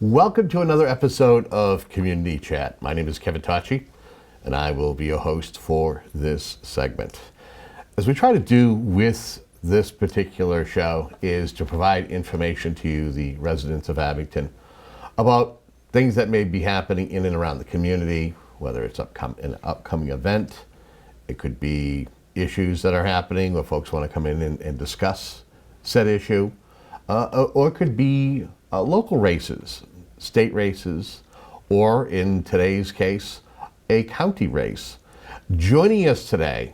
Welcome to another episode of Community Chat. My name is Kevin Tachi, and I will be your host for this segment. As we try to do with this particular show is to provide information to you, the residents of Abington, about things that may be happening in and around the community, whether it's an upcoming event, it could be issues that are happening where folks want to come in and discuss said issue, or it could be local races, state races, or in today's case, a county race. Joining us today,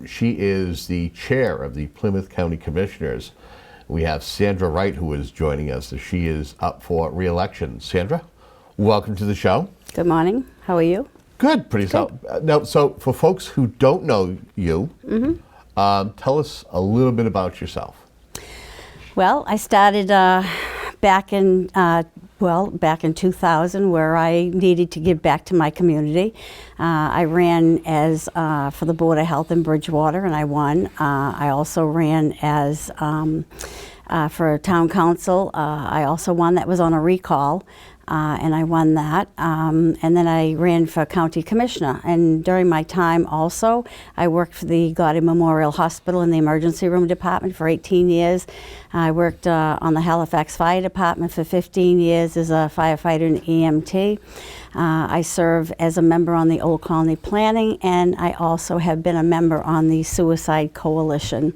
she is the chair of the Plymouth County Commissioners. We have Sandra Wright, who is joining us. She is up for re-election. Sandra, welcome to the show. Good morning. How are you? Good, pretty solid. Now, so for folks who don't know you, tell us a little bit about yourself. Well, I started back in 2000, where I needed to give back to my community. I ran as for the Board of Health in Bridgewater, and I won. I also ran as for town council. I also won. That was on a recall. And I won that. And then I ran for county commissioner. And during my time also, I worked for the Goddard Memorial Hospital in the emergency room department for 18 years. I worked on the Halifax Fire Department for 15 years as a firefighter and EMT. I serve as a member on the Old Colony Planning, and I also have been a member on the Suicide Coalition.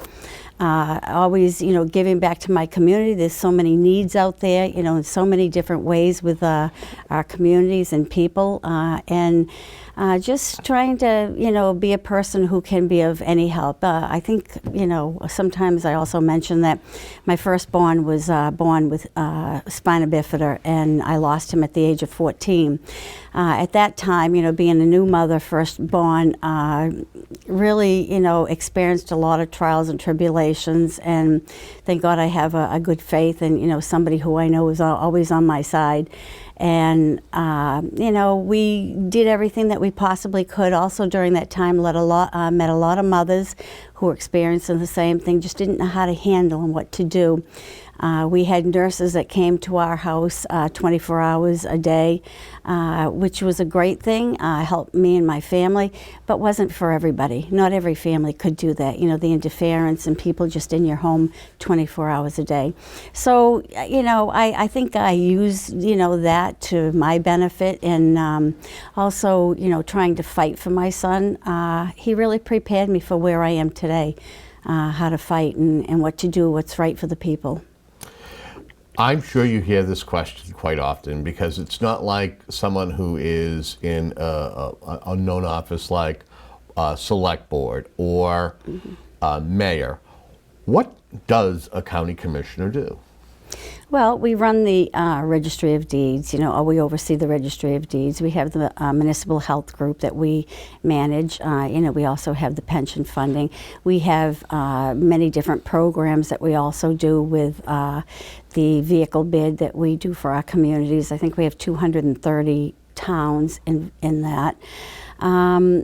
Always, giving back to my community. There's so many needs out there, in so many different ways with our communities and people, and just trying to, be a person who can be of any help. I think, sometimes I also mention that my firstborn was born with spina bifida, and I lost him at the age of 14. At that time, being a new mother, firstborn, really, experienced a lot of trials and tribulations, and thank God I have a good faith and, somebody who I know is always on my side. And, we did everything that we possibly could. Also during that time, met a lot of mothers who were experiencing the same thing, just didn't know how to handle and what to do. We had nurses that came to our house 24 hours a day, which was a great thing, helped me and my family, but wasn't for everybody. Not every family could do that, the interference and people just in your home 24 hours a day. So, I think I used, that to my benefit, and also, trying to fight for my son. He really prepared me for where I am today, how to fight and what to do, what's right for the people. I'm sure you hear this question quite often, because it's not like someone who is in a known office like select board or mayor. What does a county commissioner do? Well, we run the Registry of Deeds, or we oversee the Registry of Deeds. We have the municipal health group that we manage. We also have the pension funding. We have many different programs that we also do with the vehicle bid that we do for our communities. I think we have 230 towns in that. I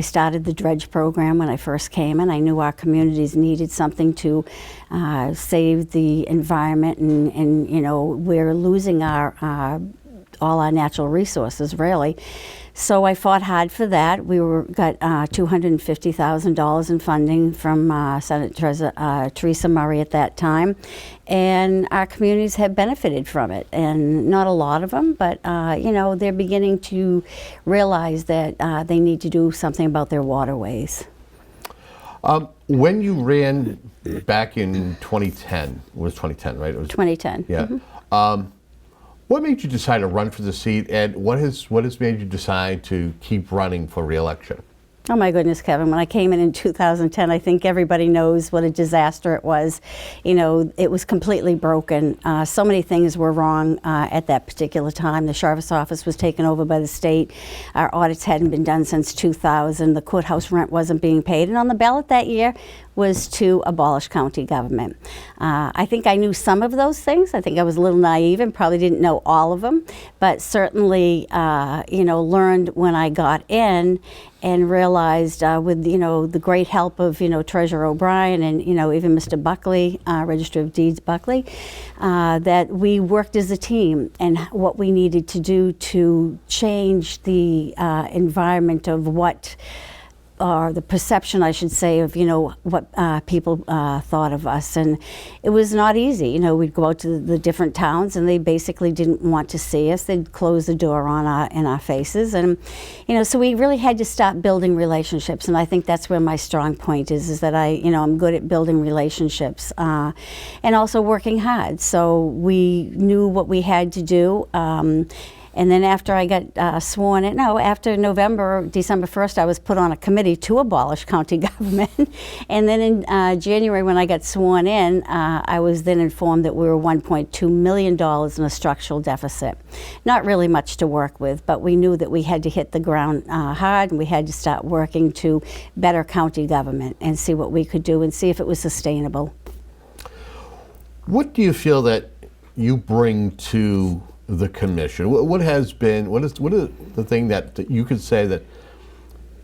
started the dredge program when I first came, and I knew our communities needed something to save the environment, and we're losing all our natural resources, really. So I fought hard for that. We got $250,000 in funding from Senator Teresa Murray at that time, and our communities have benefited from it. And not a lot of them, but they're beginning to realize that they need to do something about their waterways. When you ran back in 2010, it was 2010, right? It was 2010. Yeah. Mm-hmm. What made you decide to run for the seat, and what has made you decide to keep running for re-election? Oh my goodness, Kevin, when I came in 2010, I think everybody knows what a disaster it was. It was completely broken. So many things were wrong at that particular time. The sheriff's office was taken over by the state. Our audits hadn't been done since 2000. The courthouse rent wasn't being paid. And on the ballot that year was to abolish county government. I think I knew some of those things. I think I was a little naive and probably didn't know all of them, but certainly, learned when I got in and realized with the great help of Treasurer O'Brien and even Mr. Buckley, Register of Deeds Buckley, that we worked as a team and what we needed to do to change the environment of what, or the perception, I should say, of what people thought of us. And it was not easy. We'd go out to the different towns, and they basically didn't want to see us. They'd close the door in our faces, and so we really had to start building relationships. And I think that's where my strong point is that I'm good at building relationships and also working hard. So we knew what we had to do. And then after I got sworn in, after December 1st, I was put on a committee to abolish county government. And then in January, when I got sworn in, I was then informed that we were $1.2 million in a structural deficit. Not really much to work with, but we knew that we had to hit the ground hard, and we had to start working to better county government and see what we could do and see if it was sustainable. What do you feel that you bring to the commission? What is the thing that you could say that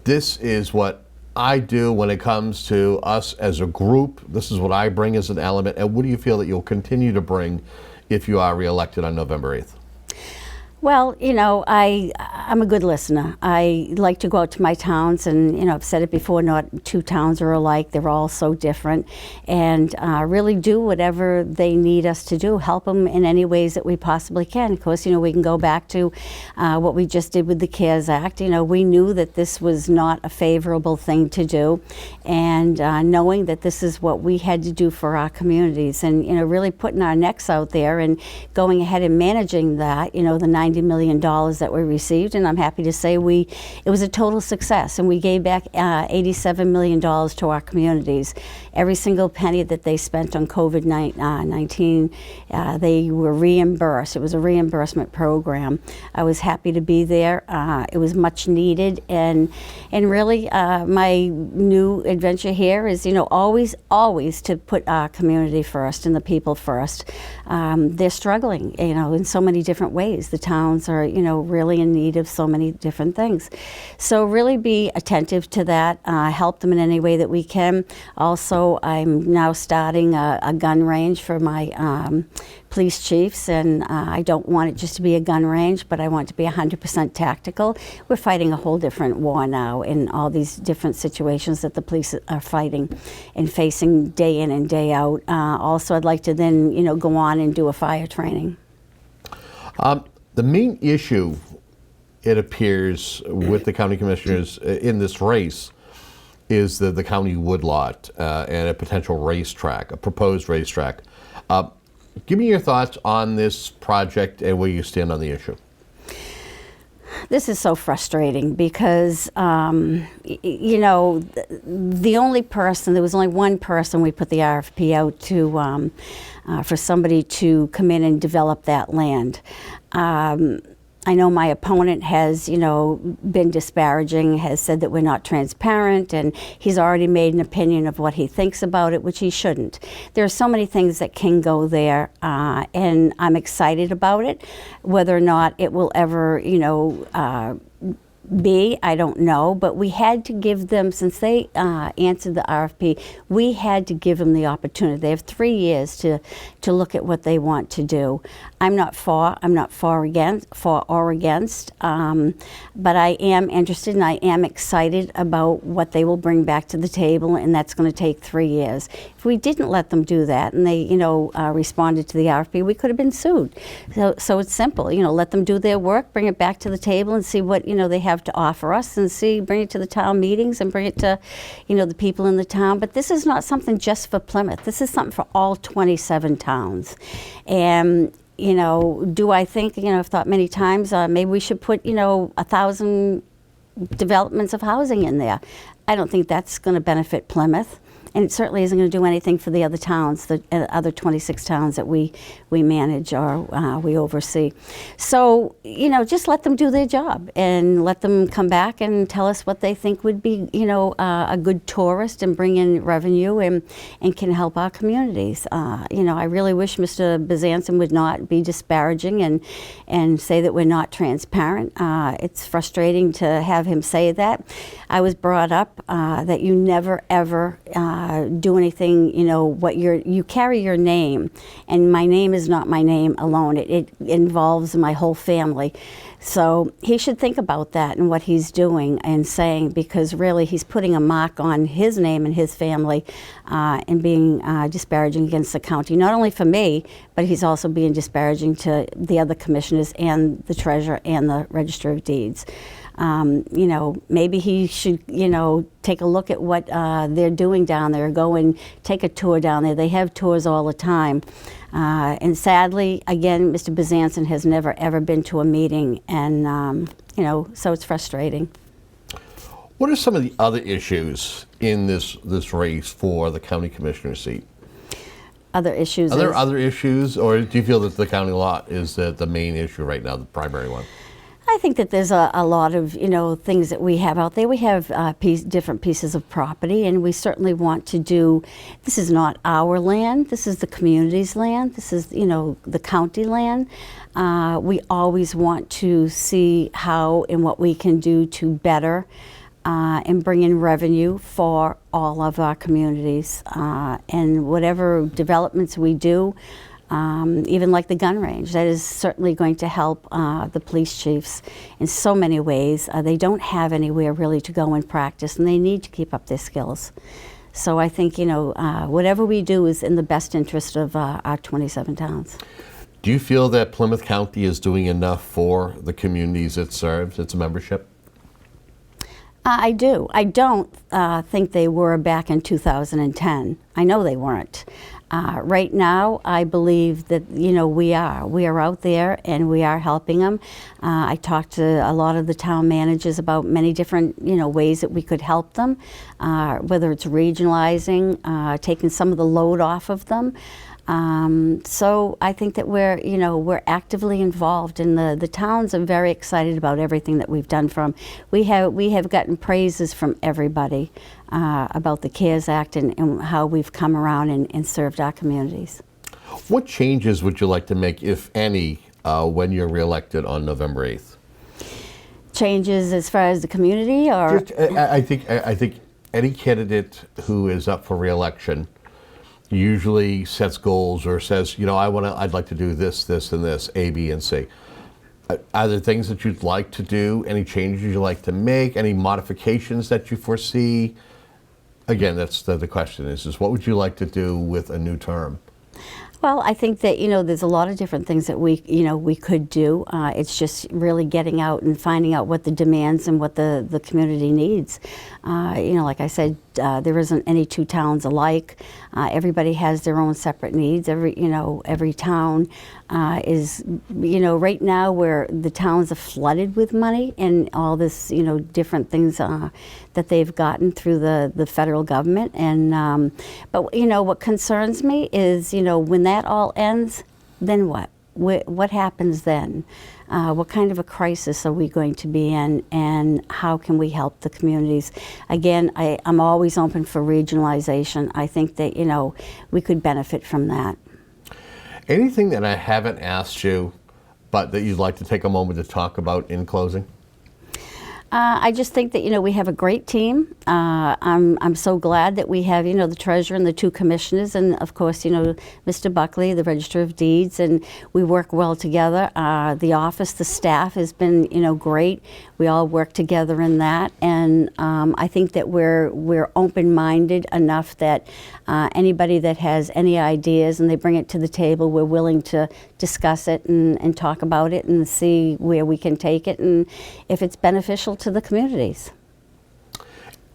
this is what I do when it comes to us as a group? This is what I bring as an element. And what do you feel that you'll continue to bring if you are reelected on November 8th? Well, I'm a good listener. I like to go out to my towns, and I've said it before, not two towns are alike. They're all so different, and really do whatever they need us to do, help them in any ways that we possibly can. Of course, we can go back to what we just did with the CARES Act. We knew that this was not a favorable thing to do, and knowing that this is what we had to do for our communities, and really putting our necks out there and going ahead and managing that, the $90 million that we received, and I'm happy to say it was a total success, and we gave back $87 million to our communities. Every single penny that they spent on COVID-19, they were reimbursed. It was a reimbursement program. I was happy to be there. It was much needed, and really my new adventure here is always to put our community first and the people first. They're struggling, in so many different ways. The towns are, really in need of so many different things. So really be attentive to that, help them in any way that we can. Also, I'm now starting a gun range for my police chiefs, and I don't want it just to be a gun range, but I want it to be 100% tactical. We're fighting a whole different war now in all these different situations that the police are fighting and facing day in and day out. Also, I'd like to then, go on and do a fire training. The main issue, it appears, with the county commissioners in this race is the county woodlot and a potential racetrack, a proposed racetrack. Give me your thoughts on this project and where you stand on the issue. This is so frustrating because, there was only one person we put the RFP out to for somebody to come in and develop that land. I know my opponent has, been disparaging, has said that we're not transparent, and he's already made an opinion of what he thinks about it, which he shouldn't. There are so many things that can go there, and I'm excited about it. Whether or not it will ever, I don't know, but we had to give them, since they answered the RFP, we had to give them the opportunity. They have 3 years to look at what they want to do. I'm not for or against, but I am interested and I am excited about what they will bring back to the table, and that's going to take 3 years. If we didn't let them do that and they, responded to the RFP, we could have been sued. So it's simple, let them do their work, bring it back to the table and see what, they have to offer us, and bring it to the town meetings and bring it to, the people in the town. But this is not something just for Plymouth. This is something for all 27 towns. And do I think, I've thought many times, maybe we should put, 1,000 developments of housing in there. I don't think that's going to benefit Plymouth. and it certainly isn't going to do anything for the other towns, the other 26 towns that we manage or we oversee. So, you know, just let them do their job and let them come back and tell us what they think would be, you know, a good tourist and bring in revenue and can help our communities. You know, I really wish Mr. Bezanson would not be disparaging and say that we're not transparent. It's frustrating to have him say that. I was brought up that you never ever do anything, you know, you carry your name, and my name is not my name alone. It involves my whole family. So he should think about that and what he's doing and saying, because really he's putting a mark on his name and his family and being disparaging against the county, not only for me, but he's also being disparaging to the other commissioners and the treasurer and the register of deeds. You know, maybe he should, you know, take a look at what they're doing down there, go and take a tour down there. They have tours all the time. And sadly, again, Mr. Bezanson has never, ever been to a meeting, and, you know, so it's frustrating. What are some of the other issues in this race for the county commissioner seat? Other issues? Are there other issues, or do you feel that the county lot is the main issue right now, the primary one? I think that there's a lot of, you know, things that we have out there. We have different pieces of property, and we certainly want to do, this is not our land, this is the community's land, this is, you know, the county land. We always want to see how and what we can do to better and bring in revenue for all of our communities. And whatever developments we do, even like the gun range, that is certainly going to help the police chiefs in so many ways. They don't have anywhere really to go and practice, and they need to keep up their skills. So I think, you know, whatever we do is in the best interest of our 27 towns. Do you feel that Plymouth County is doing enough for the communities it serves, its membership? I do. I don't think they were back in 2010. I know they weren't. Right now, I believe that, you know, we are out there and we are helping them. I talked to a lot of the town managers about many different, you know, ways that we could help them, whether it's regionalizing, taking some of the load off of them. So I think that we're actively involved, and the towns are very excited about everything that we've done. We have gotten praises from everybody about the CARES Act and how we've come around and served our communities. What changes would you like to make, if any, when you're reelected on November 8th? Changes as far as the community, or I think any candidate who is up for reelection usually sets goals or says, you know, I'd like to do this, this, and this, A, B, and C. Are there things that you'd like to do? Any changes you'd like to make? Any modifications that you foresee? Again, that's the question is what would you like to do with a new term? Well, I think that, you know, there's a lot of different things that we could do. It's just really getting out and finding out what the demands and what the community needs. You know, like I said, there isn't any two towns alike. Everybody has their own separate needs. Every town is, you know, right now where the towns are flooded with money and all this, you know, different things that they've gotten through the federal government. And but you know, what concerns me is, you know, when that all ends, then what? What happens then? What kind of a crisis are we going to be in, and how can we help the communities? Again, I'm always open for regionalization. I think that, you know, we could benefit from that. Anything that I haven't asked you, but that you'd like to take a moment to talk about in closing? I just think that, you know, we have a great team. I'm so glad that we have, you know, the treasurer and the two commissioners, and of course, you know, Mr. Buckley, the Register of Deeds, and we work well together. The office, the staff has been, you know, great. We all work together in that, and I think that we're open-minded enough that anybody that has any ideas and they bring it to the table, we're willing to discuss it and talk about it and see where we can take it and if it's beneficial to the communities.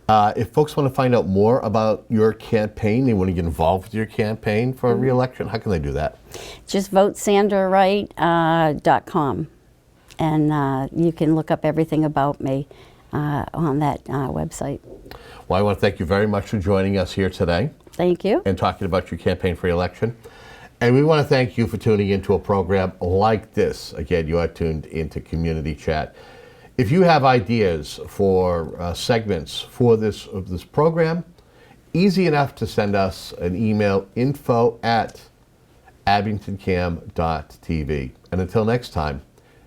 If folks want to find out more about your campaign, they want to get involved with your campaign for re-election, how can they do that? Just vote SandraWright.com, and you can look up everything about me. on that website. Well, I want to thank you very much for joining us here today Thank you. and talking about your campaign for re-election. And we want to thank you for tuning into a program like this. Again, you are tuned into Community Chat. If you have ideas for segments for this program, easy enough to send us an email, info@abingtoncam.tv. And until next time,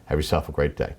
have yourself a great day.